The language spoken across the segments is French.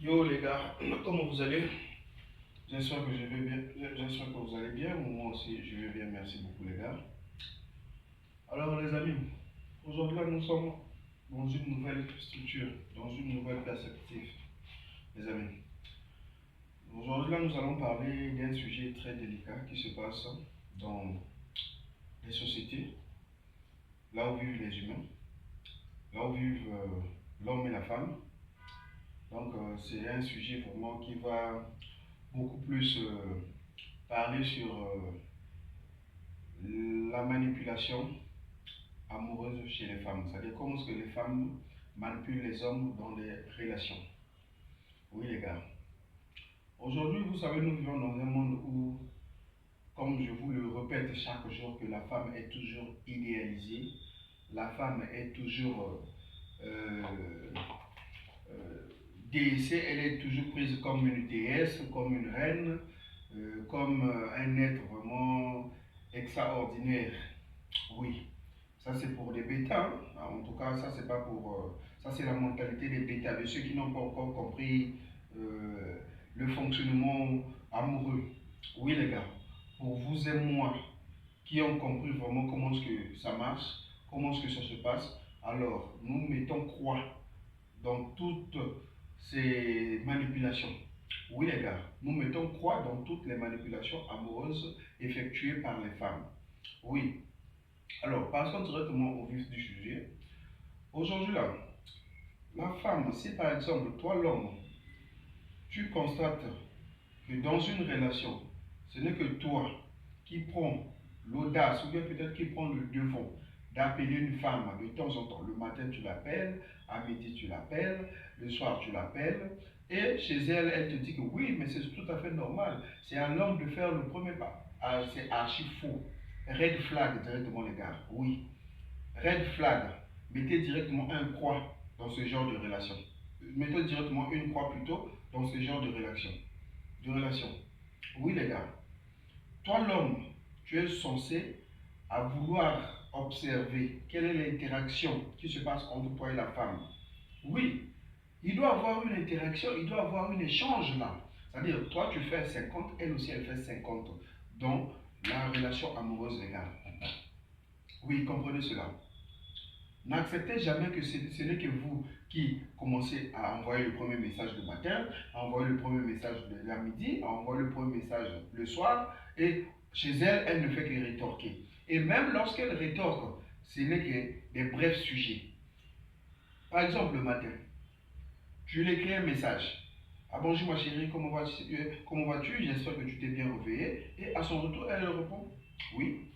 Yo les gars, comment vous allez? J'espère que je vais bien. J'espère que vous allez bien. Moi aussi, je vais bien. Merci beaucoup les gars. Alors les amis, aujourd'hui là, nous sommes dans une nouvelle structure, dans une nouvelle perspective, les amis. Aujourd'hui là, nous allons parler d'un sujet très délicat qui se passe dans les sociétés, là où vivent les humains, là où vivent l'homme et la femme. Donc c'est un sujet vraiment qui va beaucoup plus parler sur la manipulation amoureuse chez les femmes. C'est-à-dire comment est-ce que les femmes manipulent les hommes dans des relations. Oui les gars. Aujourd'hui, vous savez, nous vivons dans un monde où, comme je vous le répète chaque jour, que la femme est toujours idéalisée, la femme est toujours euh, déessée, elle est toujours prise comme une déesse, comme une reine, comme un être vraiment extraordinaire. Oui, ça c'est pour les bêtas, hein. En tout cas, ça c'est pas pour. Ça c'est la mentalité des bêtas, de ceux qui n'ont pas encore compris euh, le fonctionnement amoureux. Oui, les gars, pour vous et moi qui ont compris vraiment comment est-ce que ça marche, comment est-ce que ça se passe, alors nous mettons croix dans toutes ces manipulations. Oui, les gars, nous mettons croix dans toutes les manipulations amoureuses effectuées par les femmes. Oui, alors, passons directement au vif du sujet. Aujourd'hui, là, la femme, si par exemple, toi, l'homme, tu constates que dans une relation, ce n'est que toi qui prends l'audace, ou bien peut-être qui prends le devant d'appeler une femme de temps en temps. Le matin, tu l'appelles, à midi, tu l'appelles, le soir, tu l'appelles, et chez elle, elle te dit que oui, mais c'est tout à fait normal. C'est à l'homme de faire le premier pas. Ah, c'est archi faux. Red flag directement, les gars. Oui. Red flag, mettez directement un croix dans ce genre de relation. Mettez directement une croix plutôt dans ce genre de relation. Oui les gars, toi l'homme, tu es censé à vouloir observer quelle est l'interaction qui se passe entre toi et la femme. Oui, il doit avoir une interaction, il doit avoir un échange là. C'est-à-dire, toi tu fais 50, elle aussi elle fait 50 dans la relation amoureuse les gars. Oui, comprenez cela. N'acceptez jamais que ce n'est que vous qui commencez à envoyer le premier message le matin, à envoyer le premier message la midi, à envoyer le premier message le soir, et chez elle, elle ne fait que rétorquer. Et même lorsqu'elle rétorque, ce n'est que des brefs sujets. Par exemple, le matin, tu lui écris un message. Ah bonjour ma chérie, comment vas-tu? J'espère que tu t'es bien réveillé. Et à son retour, elle répond, oui,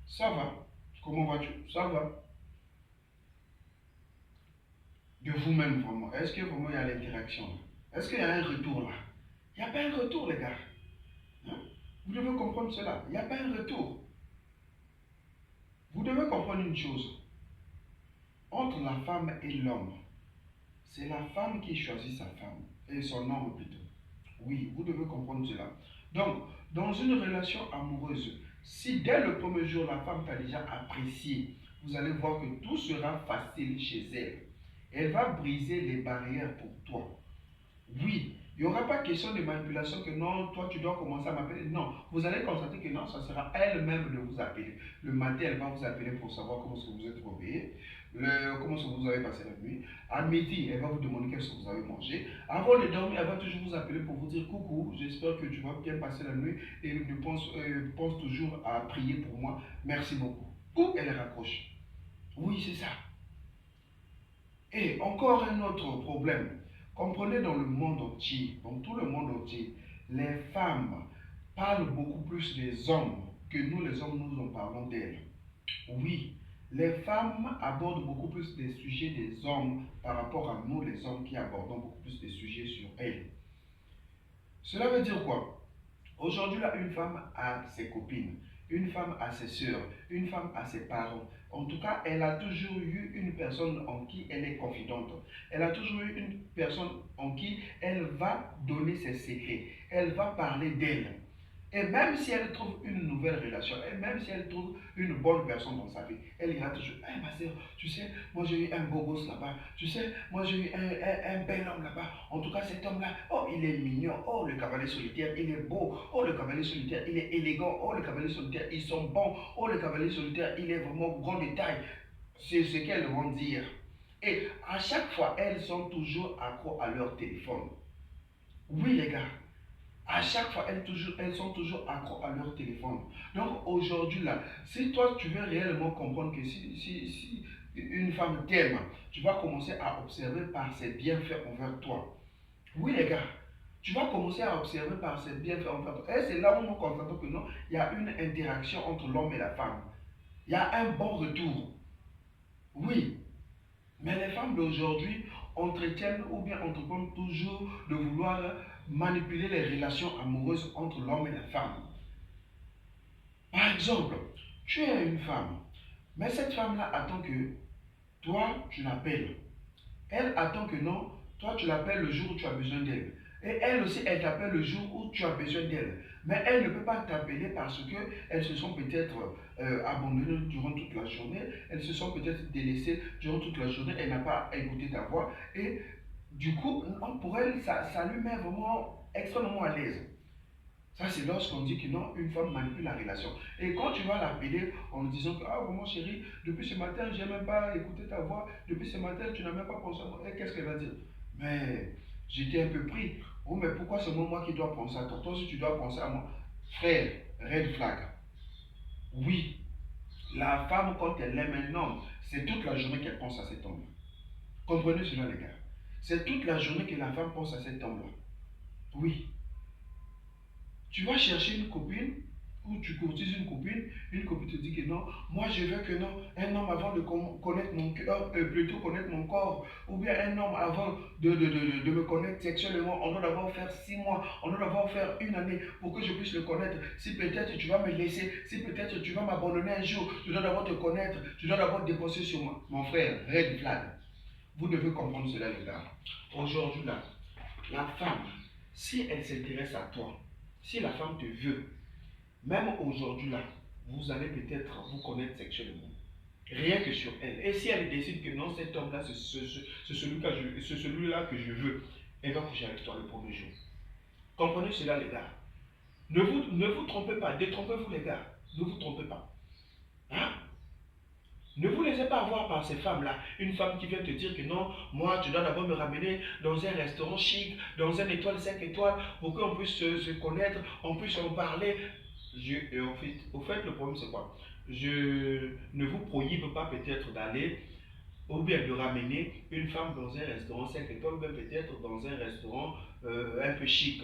ça va. Comment vas-tu? Ça va. De vous-même vraiment. Est-ce que vraiment il y a l'interaction? Est-ce qu'il y a un retour là? Il n'y a pas un retour les gars. Hein? Vous devez comprendre cela. Il n'y a pas un retour. Vous devez comprendre une chose. Entre la femme et l'homme, c'est la femme qui choisit sa femme. Et son homme plutôt. Oui, vous devez comprendre cela. Donc, dans une relation amoureuse, si dès le premier jour la femme t'a déjà apprécié, vous allez voir que tout sera facile chez elle. Elle va briser les barrières pour toi. Oui, il n'y aura pas question de manipulation que non, toi tu dois commencer à m'appeler. Non, vous allez constater que non, ça sera elle-même de vous appeler. Le matin, elle va vous appeler pour savoir comment est-ce que vous êtes réveillé, comment est-ce que vous avez passé la nuit. À midi, elle va vous demander qu'est-ce que vous avez mangé. Avant de dormir, elle va toujours vous appeler pour vous dire coucou, j'espère que tu vas bien passer la nuit et pense toujours à prier pour moi. Merci beaucoup. Ou elle raccroche. Oui, c'est ça. Et encore un autre problème. Comprenez dans le monde entier, dans tout le monde entier, les femmes parlent beaucoup plus des hommes que nous, les hommes, nous en parlons d'elles. Oui, les femmes abordent beaucoup plus des sujets des hommes par rapport à nous, les hommes, qui abordons beaucoup plus des sujets sur elles. Cela veut dire quoi? Aujourd'hui, là, une femme a ses copines, une femme a ses soeurs, une femme a ses parents. En tout cas, elle a toujours eu une personne en qui elle est confidente. Elle a toujours eu une personne en qui elle va donner ses secrets. Elle va parler d'elle. Et même si elle trouve une nouvelle relation, et même si elle trouve une bonne personne dans sa vie, elle ira toujours, eh ma soeur, tu sais, moi j'ai eu un beau gosse là-bas, tu sais, moi j'ai eu un bel homme là-bas, en tout cas cet homme-là, oh il est mignon, oh le cavalier solitaire, il est beau, oh le cavalier solitaire, il est élégant, oh le cavalier solitaire, ils sont bons, oh le cavalier solitaire, il est vraiment grand détail. C'est ce qu'elles vont dire. Et à chaque fois, elles sont toujours accros à leur téléphone. Oui les gars, à chaque fois, elles sont toujours accros à leur téléphone. Donc aujourd'hui, là, si toi, tu veux réellement comprendre que si une femme t'aime, tu vas commencer à observer par ses bienfaits envers toi. Oui, les gars, tu vas commencer à observer par ses bienfaits envers toi. Et c'est là où nous constatons que non, il y a une interaction entre l'homme et la femme. Il y a un bon retour. Oui, mais les femmes d'aujourd'hui entretiennent ou bien entreprennent toujours de vouloir manipuler les relations amoureuses entre l'homme et la femme. Par exemple, tu es une femme, mais cette femme-là attend que toi, tu l'appelles. Elle attend que non, toi, tu l'appelles le jour où tu as besoin d'elle. Et elle aussi, elle t'appelle le jour où tu as besoin d'elle. Mais elle ne peut pas t'appeler parce qu'elles se sont peut-être abandonnées durant toute la journée. Elles se sont peut-être délaissées durant toute la journée. Elle n'a pas écouté ta voix. Et du coup, pour elle, ça lui met vraiment extrêmement à l'aise. Ça, c'est lorsqu'on dit que non, une femme manipule la relation. Et quand tu vas l'appeler en lui disant que, ah, vraiment chérie, depuis ce matin, je n'ai même pas écouté ta voix, depuis ce matin, tu n'as même pas pensé à moi, et qu'est-ce qu'elle va dire? Mais j'étais un peu pris. Oh, mais pourquoi c'est moi qui dois penser à toi? Toi aussi, tu dois penser à moi. Frère, red flag. Oui, la femme, quand elle aime un homme, c'est toute la journée qu'elle pense à cet homme-là. Comprenez cela, les gars. C'est toute la journée que la femme pense à cet homme-là. Oui. Tu vas chercher une copine ou tu courtises une copine te dit que non, moi je veux que non, un homme avant de connaître mon cœur, plutôt connaître mon corps, ou bien un homme avant de me connaître sexuellement, on doit d'abord faire 6 mois, on doit d'abord faire une année pour que je puisse le connaître. Si peut-être tu vas me laisser, si peut-être tu vas m'abandonner un jour, je dois d'abord te connaître, je dois d'abord déposer sur moi. Mon frère, red flag. Vous devez comprendre cela les gars. Aujourd'hui là, la femme, si elle s'intéresse à toi, si la femme te veut, même aujourd'hui là, vous allez peut-être vous connaître sexuellement. Rien que sur elle. Et si elle décide que non, cet homme-là, c'est celui-là que je veux, elle va coucher avec toi le premier jour. Comprenez cela les gars. Ne vous trompez pas, détrompez-vous les gars. Ne vous trompez pas. Hein? Ne vous laissez pas avoir par ces femmes-là. Une femme qui vient te dire que non, moi, tu dois d'abord me ramener dans un restaurant chic, dans un étoile 5 étoiles, pour qu'on puisse se connaître, on puisse en parler. Au fait, le problème, c'est quoi? Je ne vous prohibe pas peut-être d'aller ou bien de ramener une femme dans un restaurant 5 étoiles, ou bien peut-être dans un restaurant un peu chic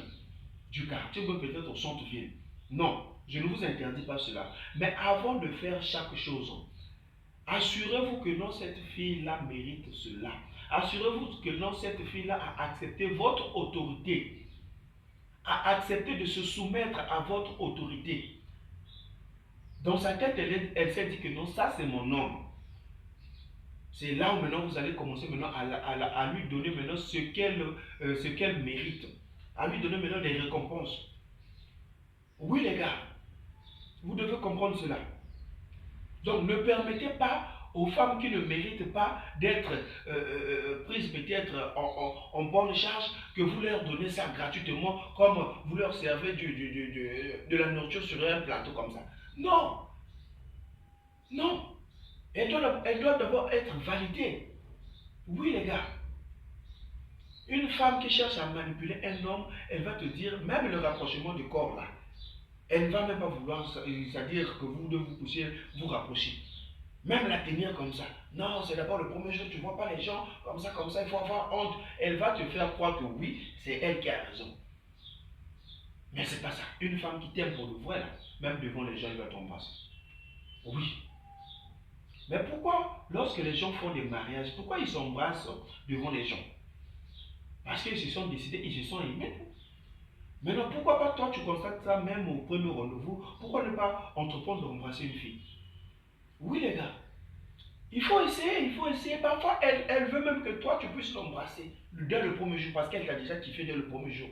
du quartier, ou peut-être au centre-ville. Non, je ne vous interdis pas cela. Mais avant de faire chaque chose, assurez-vous que non, cette fille-là mérite cela. Assurez-vous que non, cette fille-là a accepté votre autorité, a accepté de se soumettre à votre autorité. Dans sa tête, elle s'est dit que non, ça c'est mon homme. C'est là où maintenant vous allez commencer maintenant à lui donner maintenant ce qu'elle mérite. À lui donner maintenant des récompenses. Oui les gars, vous devez comprendre cela. Donc ne permettez pas aux femmes qui ne méritent pas d'être prises peut-être en bonne charge, que vous leur donnez ça gratuitement, comme vous leur servez de la nourriture sur un plateau comme ça. Non, non, elle doit d'abord être validée. Oui les gars, une femme qui cherche à manipuler un homme, elle va te dire, même le rapprochement du corps là, elle ne va même pas vouloir, c'est-à-dire que vous devez vous pousser, vous rapprocher. Même la tenir comme ça. Non, c'est d'abord le premier jour, tu ne vois pas les gens comme ça, il faut avoir honte. Elle va te faire croire que oui, c'est elle qui a raison. Mais c'est pas ça. Une femme qui t'aime pour le vrai, là, même devant les gens, elle va t'embrasser. Oui. Mais pourquoi, lorsque les gens font des mariages, pourquoi ils s'embrassent devant les gens? Parce qu'ils se sont décidés, ils se sont aimés. Maintenant, pourquoi pas toi, tu constates ça même au premier rendez-vous? Pourquoi ne pas entreprendre d'embrasser une fille? Oui, les gars. Il faut essayer, il faut essayer. Parfois, elle veut même que toi, tu puisses l'embrasser dès le premier jour parce qu'elle t'a déjà kiffé dès le premier jour.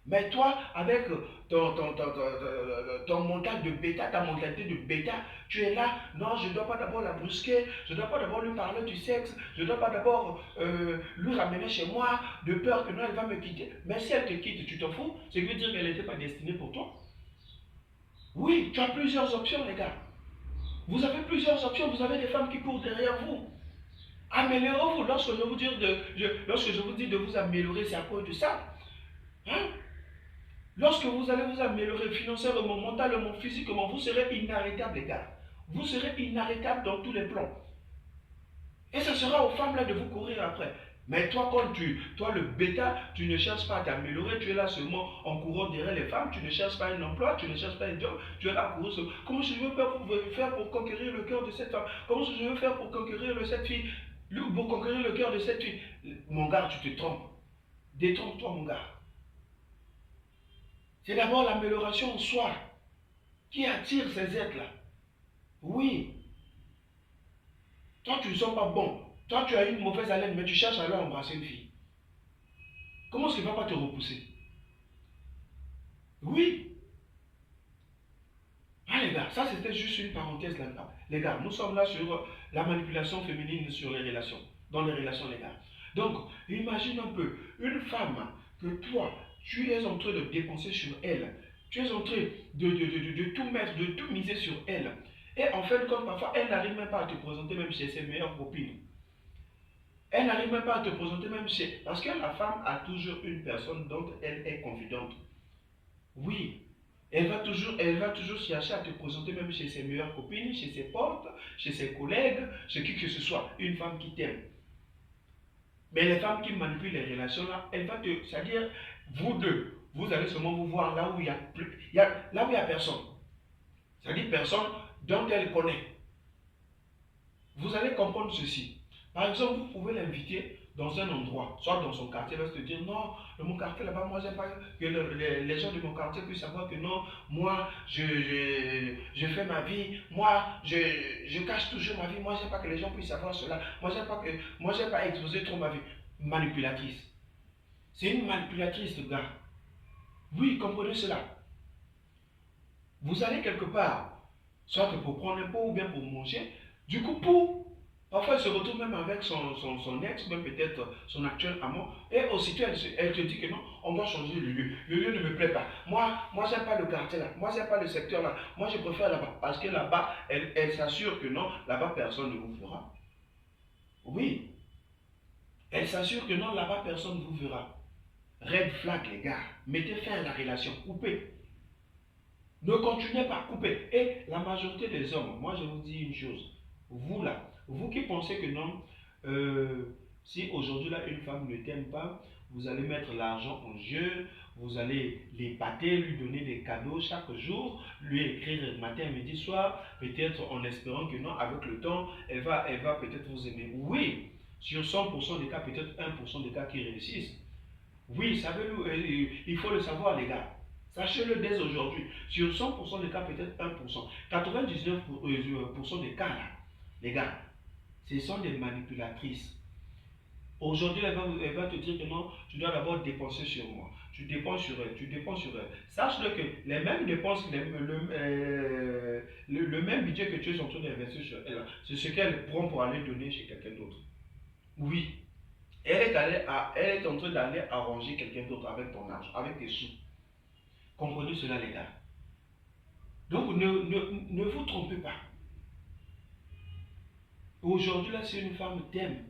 Mais toi, avec ton mental de bêta, ta mentalité de bêta, tu es là, non, je ne dois pas d'abord la brusquer, je ne dois pas d'abord lui parler du sexe, je ne dois pas d'abord lui ramener chez moi, de peur que non, elle va me quitter. Mais si elle te quitte, tu t'en fous, ce qui veut dire qu'elle n'était pas destinée pour toi. Oui, tu as plusieurs options, les gars. Vous avez plusieurs options, vous avez des femmes qui courent derrière vous. Améliorez-vous. Lorsque je vous dis de vous améliorer, c'est à cause de ça. Hein? Lorsque vous allez vous améliorer financièrement, mentalement, physiquement, vous serez inarrêtable, les gars. Vous serez inarrêtable dans tous les plans. Et ce sera aux femmes là de vous courir après. Mais toi, toi le bêta, tu ne cherches pas à t'améliorer, tu es là seulement en courant derrière les femmes, tu ne cherches pas un emploi, tu ne cherches pas un job, tu es là à courir seulement. Comment je veux faire pour conquérir le cœur de cette femme? Comment je veux faire pour conquérir cette fille? Pour conquérir le cœur de cette fille? Mon gars, tu te trompes. Détrompe-toi, mon gars. C'est d'abord l'amélioration en soi qui attire ces êtres-là. Oui. Toi, tu ne sens pas bon. Toi, tu as une mauvaise haleine, mais tu cherches à aller embrasser une fille. Comment est-ce qu'il ne va pas te repousser? Oui. Ah les gars, ça c'était juste une parenthèse là-dedans. Les gars, nous sommes là sur la manipulation féminine sur les relations, dans les relations les gars. Donc, imagine un peu, une femme que toi, tu es en train de dépenser sur elle, tu es en train de tout mettre, de tout miser sur elle. Et en fait, comme parfois, elle n'arrive même pas à te présenter même chez ses meilleures copines. Elle n'arrive même pas à te présenter même chez... Parce que la femme a toujours une personne dont elle est confidente. Oui, elle va toujours chercher à te présenter même chez ses meilleures copines, chez ses potes, chez ses collègues, chez qui que ce soit. Une femme qui t'aime. Mais les femmes qui manipulent les relations là, elle va te... C'est-à-dire, vous deux, vous allez seulement vous voir là où il y a, là où il y a personne. C'est-à-dire personne dont elle connaît. Vous allez comprendre ceci. Par exemple, vous pouvez l'inviter dans un endroit, soit dans son quartier, elle va se dire non, dans mon quartier là-bas, moi j'aime pas que les gens de mon quartier puissent savoir que non, moi je fais ma vie, moi je cache toujours ma vie, moi j'aime pas que les gens puissent savoir cela, moi j'aime pas exposer trop ma vie. Manipulatrice. C'est une manipulatrice, le gars. Oui, comprenez cela. Vous allez quelque part, soit pour prendre un pot ou bien pour manger, du coup parfois, elle se retrouve même avec son ex, même peut-être son actuel amant, et aussitôt elle te dit que non, on doit changer le lieu. Le lieu ne me plaît pas. Moi j'aime pas le quartier là. Moi, j'aime pas le secteur là. Moi, je préfère là-bas. Parce que là-bas, elle s'assure que non, là-bas, personne ne vous verra. Oui, elle s'assure que non, là-bas, personne ne vous verra. Red flag, les gars. Mettez fin à la relation. Coupez. Ne continuez pas, coupez. Et la majorité des hommes, moi, je vous dis une chose. Vous là, vous qui pensez que non, si aujourd'hui là une femme ne t'aime pas, vous allez mettre l'argent en jeu, vous allez l'épater, lui donner des cadeaux chaque jour, lui écrire matin, midi, soir, peut-être en espérant que non, avec le temps, elle va peut-être vous aimer. Oui, sur 100% des cas, peut-être 1% des cas qui réussissent. Oui, il faut le savoir les gars. Sachez-le dès aujourd'hui. Sur 100% des cas, peut-être 1%. 99% des cas là, les gars, ce sont des manipulatrices. Aujourd'hui, elle va te dire que non, tu dois d'abord dépenser sur moi. Tu dépenses sur elle, tu dépenses sur elle. Sache-le que les mêmes dépenses, le même budget que tu es en train d'investir sur elle, c'est ce qu'elle prend pour aller donner chez quelqu'un d'autre. Oui, elle est en train d'aller arranger quelqu'un d'autre avec ton argent, avec tes sous. Comprenez cela, les gars. Donc, ne vous trompez pas. Aujourd'hui, là, si une femme t'aime,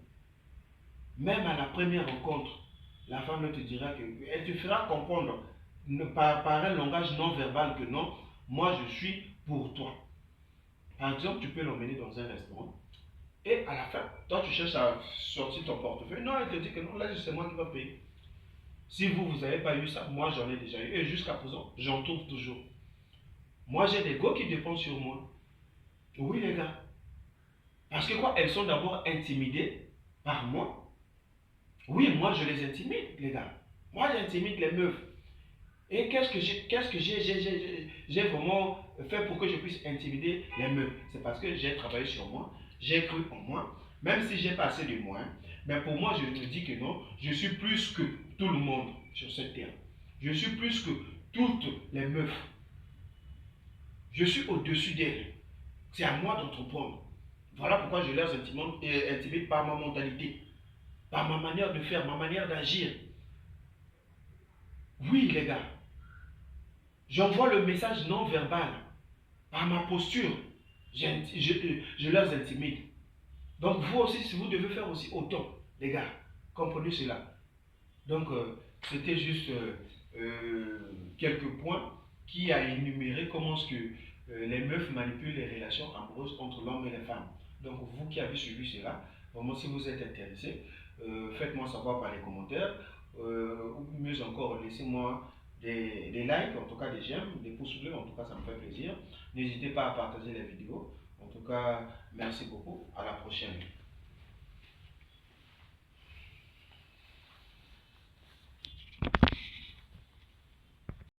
même à la première rencontre, la femme te dira que, elle te fera comprendre par un langage non verbal que non, moi je suis pour toi. Par exemple, tu peux l'emmener dans un restaurant et à la fin, toi tu cherches à sortir ton portefeuille. Non, elle te dit que non, là c'est moi qui vais payer. Si vous n'avez pas eu ça, moi j'en ai déjà eu. Et jusqu'à présent, j'en trouve toujours. Moi j'ai des gars qui dépendent sur moi. Oui les gars. Parce que quoi, elles sont d'abord intimidées par moi. Oui, moi je les intimide, les gars. Moi j'intimide les meufs. Et qu'est-ce que j'ai vraiment fait pour que je puisse intimider les meufs? C'est parce que j'ai travaillé sur moi, j'ai cru en moi, même si j'ai passé de moi. Mais pour moi, je me dis que non, je suis plus que tout le monde sur cette terre. Je suis plus que toutes les meufs. Je suis au-dessus d'elles. C'est à moi d'entreprendre. Voilà pourquoi je les intimide par ma mentalité, par ma manière de faire, ma manière d'agir. Oui, les gars, j'envoie le message non verbal par ma posture. Je les intimide. Donc vous aussi, si vous devez faire aussi autant, les gars, comprenez cela. Donc c'était juste quelques points qui a énuméré comment est-ce que les meufs manipulent les relations amoureuses entre l'homme et les femmes. Donc vous qui avez suivi cela, vraiment si vous êtes intéressé, faites-moi savoir par les commentaires, ou mieux encore, laissez-moi des likes, en tout cas des j'aime, des pouces bleus, en tout cas ça me fait plaisir. N'hésitez pas à partager la vidéo. En tout cas, merci beaucoup, à la prochaine.